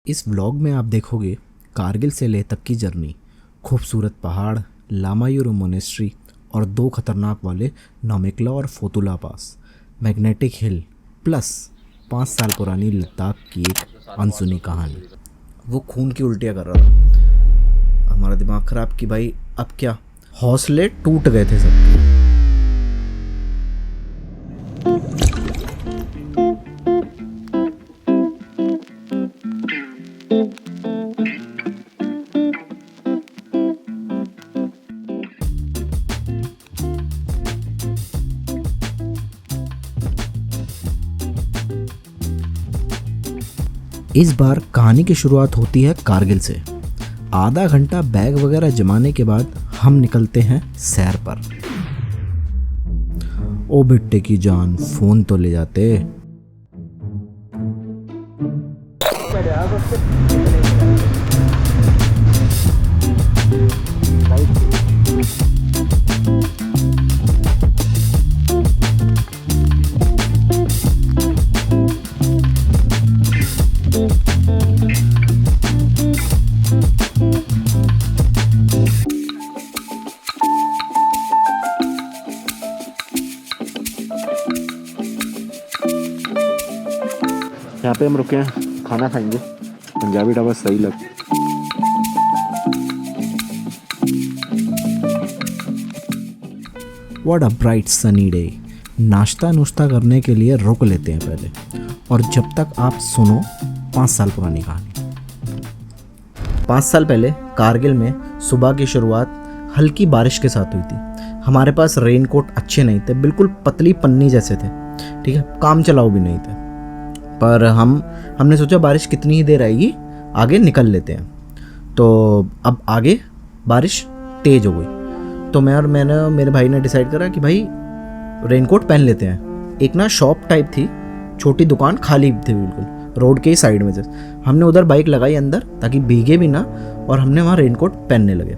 इस व्लॉग में आप देखोगे कारगिल से लेह तक की जर्नी, खूबसूरत पहाड़, लामायुरु मोनेस्ट्री और दो खतरनाक वाले नामेक्ला और फोतुला पास, मैग्नेटिक हिल प्लस 5 साल पुरानी लद्दाख की एक अनसुनी कहानी। वो खून की उल्टियाँ कर रहा था। हमारा दिमाग ख़राब कि भाई अब क्या, हौसले टूट गए थे सबके। इस बार कहानी की शुरुआत होती है कारगिल से। आधा घंटा बैग वगैरह जमाने के बाद हम निकलते हैं सैर पर। ओ बिट्टे की जान, फोन तो ले जाते। यहाँ पे हम रुके हैं, खाना खाएंगे। पंजाबी ढाबा सही लग। What a bright sunny day. नाश्ता नुश्ता करने के लिए रुक लेते हैं पहले, और जब तक आप सुनो 5 साल पुरानी कहानी। 5 साल पहले कारगिल में सुबह की शुरुआत हल्की बारिश के साथ हुई थी। हमारे पास रेनकोट अच्छे नहीं थे, बिल्कुल पतली पन्नी जैसे थे, ठीक है, काम चलाऊ भी नहीं थे। पर हमने सोचा बारिश कितनी ही देर आएगी, आगे निकल लेते हैं। तो अब आगे बारिश तेज़ हो गई, तो मेरे भाई ने डिसाइड करा कि भाई रेनकोट पहन लेते हैं। एक ना शॉप टाइप थी, छोटी दुकान खाली थी बिल्कुल रोड के ही साइड में से। हमने उधर बाइक लगाई अंदर ताकि भीगे भी ना, और हमने वहाँ रेनकोट पहनने लगे।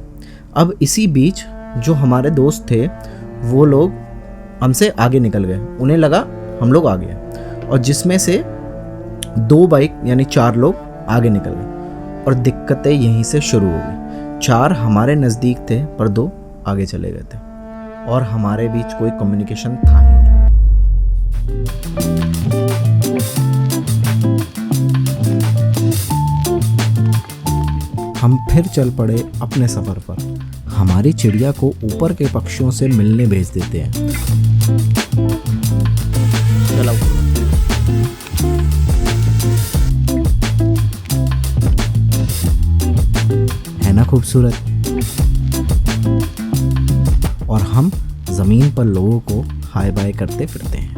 अब इसी बीच जो हमारे दोस्त थे वो लोग हमसे आगे निकल गए। उन्हें लगा हम लोग आगे हैं, और जिसमें से 2 बाइक यानी 4 लोग आगे निकल गए, और दिक्कतें यहीं से शुरू हो गई। 4 हमारे नज़दीक थे पर 2 आगे चले गए थे, और हमारे बीच कोई कम्युनिकेशन था ही नहीं। हम फिर चल पड़े अपने सफ़र पर। हमारी चिड़िया को ऊपर के पक्षियों से मिलने भेज देते हैं। चलो है ना खूबसूरत। और हम जमीन पर लोगों को हाय बाय करते फिरते हैं।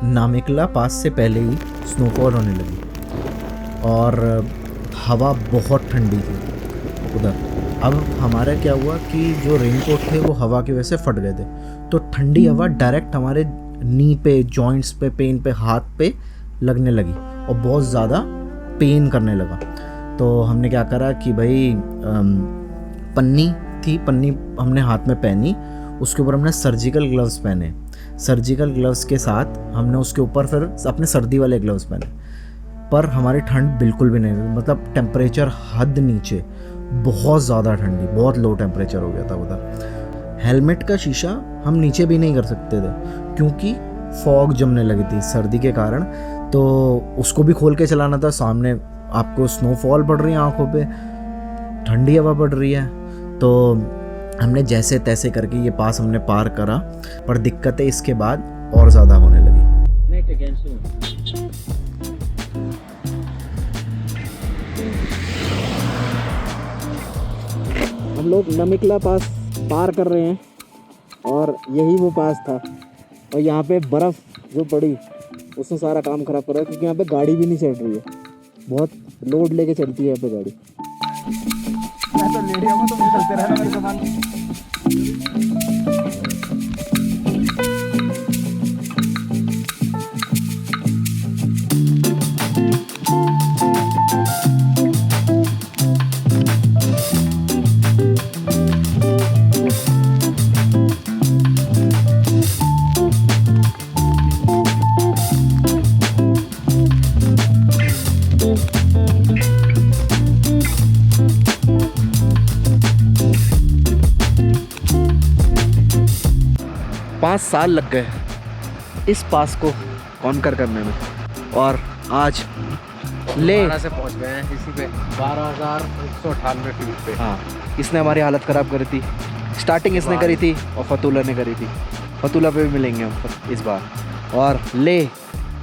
नामेक्ला पास से पहले ही स्नोफॉल होने लगी, और हवा बहुत ठंडी थी उधर। अब हमारा क्या हुआ कि जो रेनकोट थे वो हवा की वजह से फट गए थे, तो ठंडी हवा डायरेक्ट हमारे नी पे, जॉइंट्स पे, पेन पे, हाथ पे लगने लगी, और बहुत ज़्यादा पेन करने लगा। तो हमने क्या करा कि भाई पन्नी हमने हाथ में पहनी, उसके ऊपर हमने सर्जिकल ग्लव्स पहने। सर्जिकल ग्लव्स के साथ हमने उसके ऊपर फिर अपने सर्दी वाले ग्लव्स पहने, पर हमारी ठंड बिल्कुल भी नहीं हुई। मतलब टेम्परेचर हद नीचे, बहुत ज़्यादा ठंडी, बहुत लो टेम्परेचर हो गया था उधर। हेलमेट का शीशा हम नीचे भी नहीं कर सकते थे, क्योंकि फॉग जमने लगी थी सर्दी के कारण, तो उसको भी खोल के चलाना था। सामने आपको स्नोफॉल पड़ रही है, आंखों पे ठंडी हवा पड़ रही है। तो हमने जैसे तैसे करके ये पास हमने पार करा, पर दिक्कतें इसके बाद और ज़्यादा होने लगी। हम लोग नमिकला पास पार कर रहे हैं और यही वो पास था। और यहाँ पे बर्फ़ जो पड़ी उसने सारा काम ख़राब कर रहा है, क्योंकि यहाँ पे गाड़ी भी नहीं चल रही है। बहुत लोड लेके चलती है यहाँ पे गाड़ी। मैं तो लेडी हूँ, तो चलते रहना मेरे सामान। 5 साल लग गए इस पास को कॉन्कर करने में, और आज ले से पहुंच गए हैं इसी पे 12,198 फीट पे। हाँ, इसने हमारी हालत ख़राब करी थी। स्टार्टिंग इसने करी थी और फतूला ने करी थी। फतूला पे भी मिलेंगे हम इस बार। और ले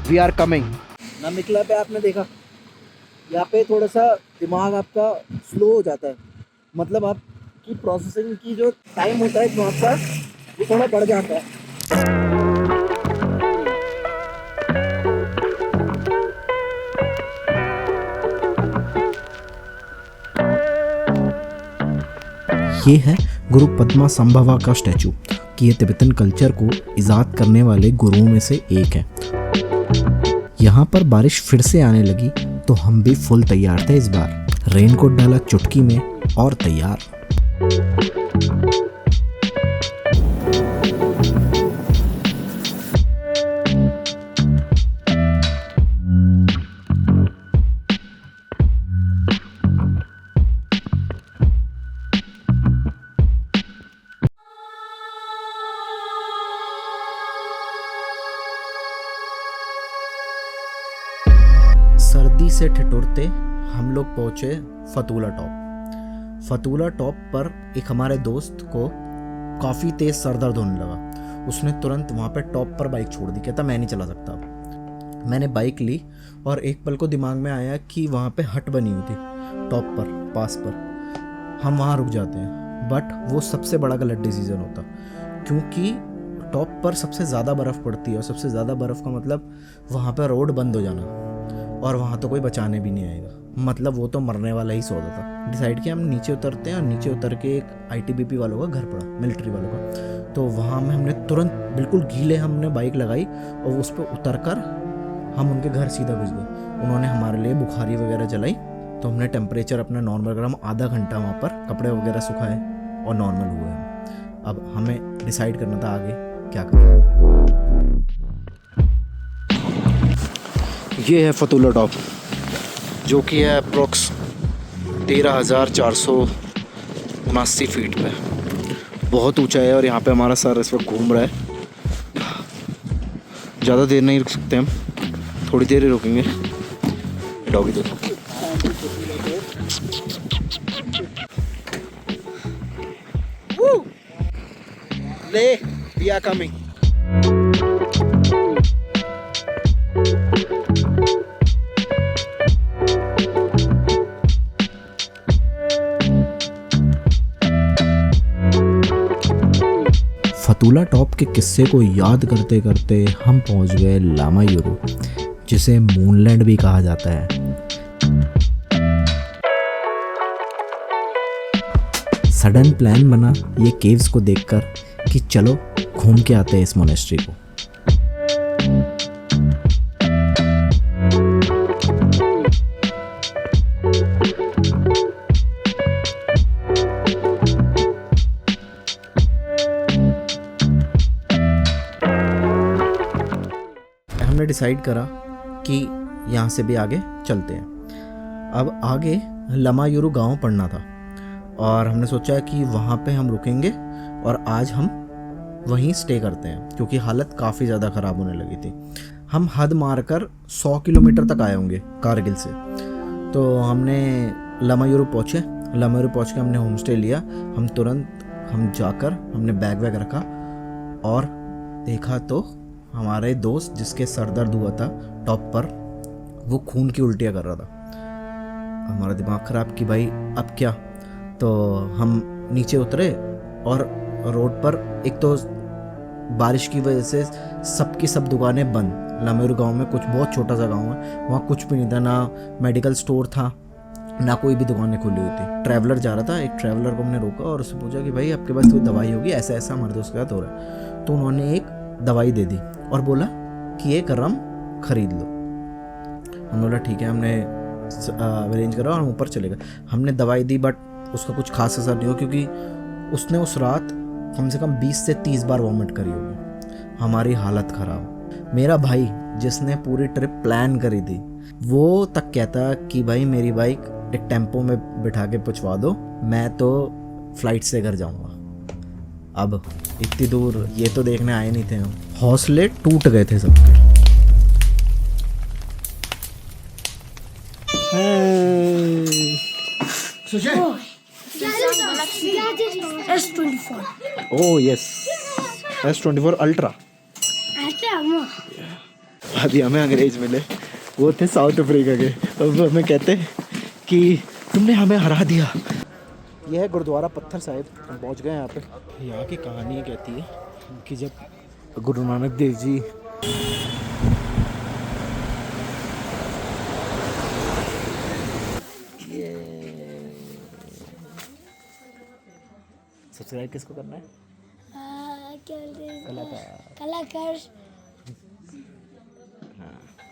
वी आर कमिंग। नमिकला पे आपने देखा, यहाँ पे थोड़ा सा दिमाग आपका स्लो हो जाता है, मतलब आपकी प्रोसेसिंग की जो टाइम होता है दिमाग का वो थोड़ा बढ़ जाता है। ये है गुरु पद्मा संभवा का स्टैचू, कि ये तिब्बतन कल्चर को इजाद करने वाले गुरुओं में से एक है। यहाँ पर बारिश फिर से आने लगी तो हम भी फुल तैयार थे इस बार। रेनकोट डाला चुटकी में और तैयार। सर्दी से ठिठुरते हम लोग पहुँचे फतूला टॉप। फतूला टॉप पर एक हमारे दोस्त को काफ़ी तेज़ सर दर्द होने लगा। उसने तुरंत वहाँ पे टॉप पर बाइक छोड़ दी, कहता मैं नहीं चला सकता। मैंने बाइक ली और एक पल को दिमाग में आया कि वहाँ पे हट बनी हुई थी टॉप पर, पास पर। हम वहाँ रुक जाते हैं, बट वो सबसे बड़ा गलत डिसीज़न होता, क्योंकि टॉप पर सबसे ज़्यादा बर्फ़ पड़ती है, और सबसे ज़्यादा बर्फ़ का मतलब वहाँ पर रोड बंद हो जाना, और वहाँ तो कोई बचाने भी नहीं आएगा। मतलब वो तो मरने वाला ही सौदा था। डिसाइड किया हम नीचे उतरते हैं, और नीचे उतर के एक आईटीबीपी वालों का घर पड़ा, मिलिट्री वालों का। तो वहाँ में हमने तुरंत बिल्कुल गीले हमने बाइक लगाई और उस पर उतर कर हम उनके घर सीधा घुस गए। उन्होंने हमारे लिए बुखारी वगैरह जलाई, तो हमने टेम्परेचर अपना नॉर्मल करा। हम आधा घंटा वहाँ पर कपड़े वगैरह सुखाए और नॉर्मल हुए हम। अब हमें डिसाइड करना था आगे क्या करें। ये है फतूला टॉप, जो कि है अप्रोक्स 13,479 फीट पे। बहुत ऊंचा है, और यहाँ पे हमारा सर इस वक्त घूम रहा है। ज़्यादा देर नहीं रुक सकते हम, थोड़ी देर ही रुकेंगे। डॉगी देखो, ले वी आर कमिंग। फतूला टॉप के किस्से को याद करते करते हम पहुंच गए लामायुरु, जिसे मूनलैंड भी कहा जाता है। सडन प्लान बना ये केव्स को देखकर कि चलो घूम के आते हैं इस मोनेस्ट्री को। हमने डिसाइड करा कि यहाँ से भी आगे चलते हैं। अब आगे लामायुरु गांव पड़ना था, और हमने सोचा कि वहाँ पे हम रुकेंगे और आज हम वहीं स्टे करते हैं, क्योंकि हालत काफ़ी ज़्यादा ख़राब होने लगी थी। हम हद मारकर 100 किलोमीटर तक आए होंगे कारगिल से। तो हमने लमायूरू पहुँचे। लमायूरू पहुँच के हमने होम स्टे लिया। हम जाकर हमने बैग वैग रखा और देखा तो हमारे दोस्त जिसके सर दर्द हुआ था टॉप पर, वो खून की उल्टियाँ कर रहा था। हमारा दिमाग ख़राब कि भाई अब क्या। तो हम नीचे उतरे और रोड पर एक तो बारिश की वजह से सबकी सब दुकानें बंद। लमेरू गांव में कुछ बहुत छोटा सा गांव है, वहाँ कुछ भी नहीं था, ना मेडिकल स्टोर था ना कोई भी दुकानें खुली हुई थी। ट्रैवलर जा रहा था, एक ट्रैवलर को हमने रोका और उससे पूछा कि भाई आपके पास कोई दवाई होगी, ऐसा ऐसा हमारे दोस्त के साथ हो रहा है। तो उन्होंने एक दवाई दे दी और बोला कि एक रम खरीद लो। हमने बोला ठीक है, हमने अरेंज करा और हम ऊपर चले गए। हमने दवाई दी बट उसका कुछ खास असर नहीं हुआ, क्योंकि उसने उस रात कम से कम 20 से 30 बार वॉमिट करी होगी। हमारी हालत ख़राब। मेरा भाई जिसने पूरी ट्रिप प्लान करी थी वो तक कहता कि भाई मेरी बाइक एक टेम्पो में बिठा के पहुँचवा दो, मैं तो फ्लाइट से घर जाऊँगा। अब इतनी दूर ये तो देखने आए नहीं थे हम। हौसले टूट गए थे सबके। S24. Oh yes, S24 ultra. अभी हमें अंग्रेज मिले, वो थे साउथ अफ्रीका के। अब हमें कहते कि तुमने हमें हरा दिया। यह है गुरुद्वारा पत्थर साहिब। हम पहुंच गए यहाँ पे। यहाँ की कहानी कहती है कि जब गुरु नानक देव जी सब्सक्राइब किसको करना है? कलाकार